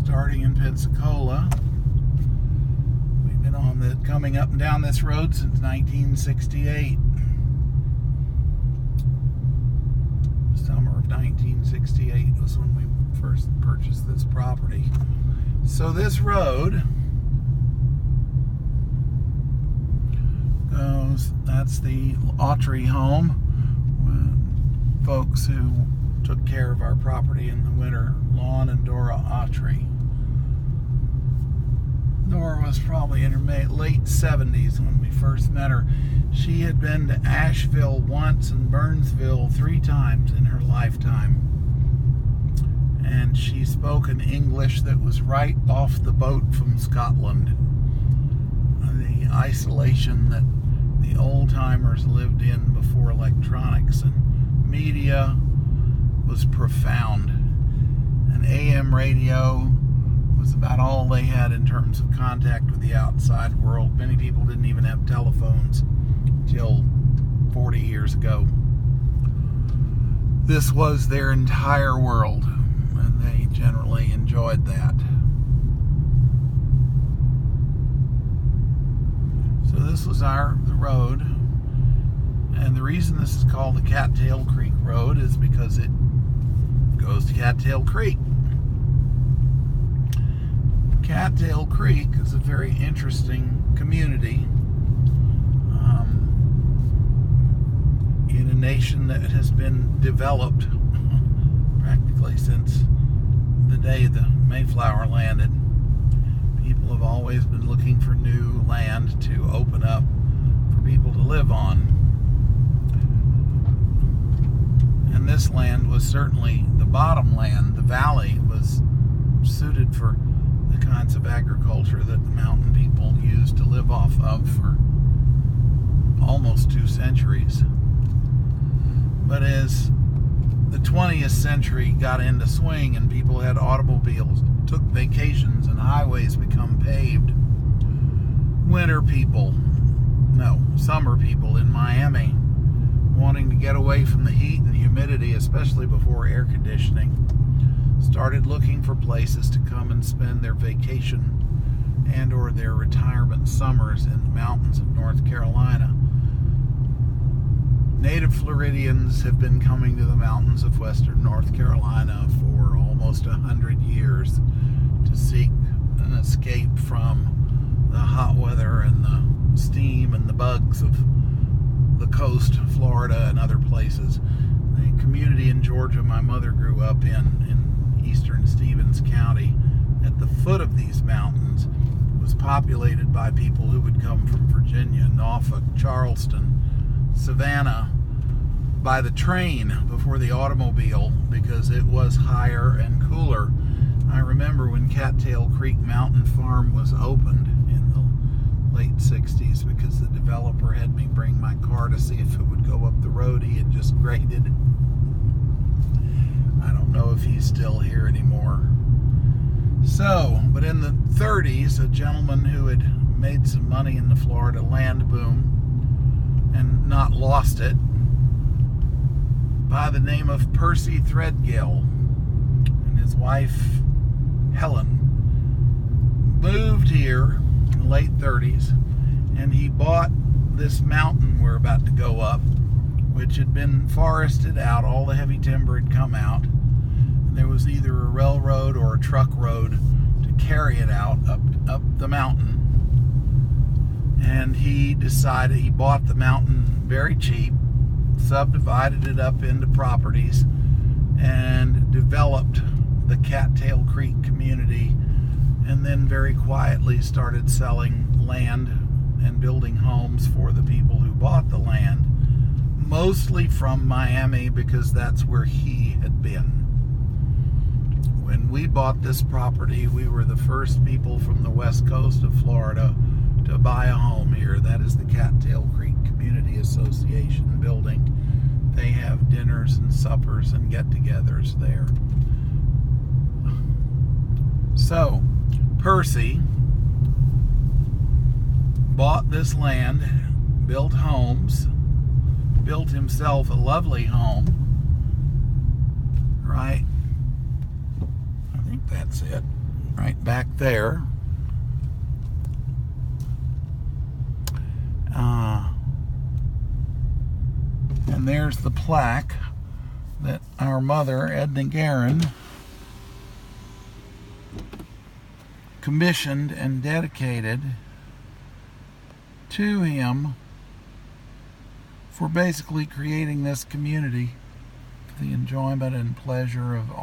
starting in Pensacola. We've been coming up and down this road since 1968. Summer of 1968 was when we first purchased this property. So this road goes, that's the Autry home. Folks who took care of our property in the winter, Lon and Dora Autry. Dora was probably in her late 70s when we first met her. She had been to Asheville once and Burnsville 3 times in her lifetime. And she spoke an English that was right off the boat from Scotland. The isolation that the old-timers lived in before electronics and media was profound. An AM radio was about all they had in terms of contact with the outside world. Many people didn't even have telephones until 40 years ago. This was their entire world, and they generally enjoyed that. So this was the road, and the reason this is called the Cattail Creek Road is because it goes to Cattail Creek. Cattail Creek is a very interesting community in a nation that has been developed practically since the day the Mayflower landed. People have always been looking for new land to open up for people to live on. And this land was certainly the bottom land. The valley was suited for the kinds of agriculture that the mountain people used to live off of for almost 2 centuries. But as the 20th century got into swing and people had automobiles, took vacations, and highways become paved, summer people in Miami, wanting to get away from the heat and humidity, especially before air conditioning, started looking for places to come and spend their vacation and or their retirement summers in the mountains of North Carolina. Native Floridians have been coming to the mountains of western North Carolina for almost 100 years to seek an escape from the hot weather and the steam and the bugs of the coast, Florida and other places. The community in Georgia my mother grew up in eastern Stevens County, at the foot of these mountains, was populated by people who would come from Virginia, Norfolk, Charleston, Savannah, by the train before the automobile, because it was higher and cooler. I remember when Cattail Creek Mountain Farm was opened in the late 60s, because the developer had me bring my car to see if it would go up the road he had just graded. I don't know if he's still here anymore. So, but in the 30s, a gentleman who had made some money in the Florida land boom and not lost it, by the name of Percy Threadgill, and his wife Helen, moved here in the late 30s, and he bought this mountain we're about to go up, which had been forested out. All the heavy timber had come out, and there was either a railroad or a truck road to carry it out up the mountain. And he decided, he bought the mountain very cheap, subdivided it up into properties, and developed the Cattail Creek community, and then very quietly started selling land and building homes for the people who bought the land, mostly from Miami, because that's where he had been. When we bought this property, we were the first people from the west coast of Florida to buy a home here. That is the Cattail Creek Community Association building. They have dinners and suppers and get-togethers there. So, Percy bought this land, built homes, built himself a lovely home, right? I think that's it. right back there. And there's the plaque that our mother, Edna Guerin, commissioned and dedicated to him for basically creating this community for the enjoyment and pleasure of all.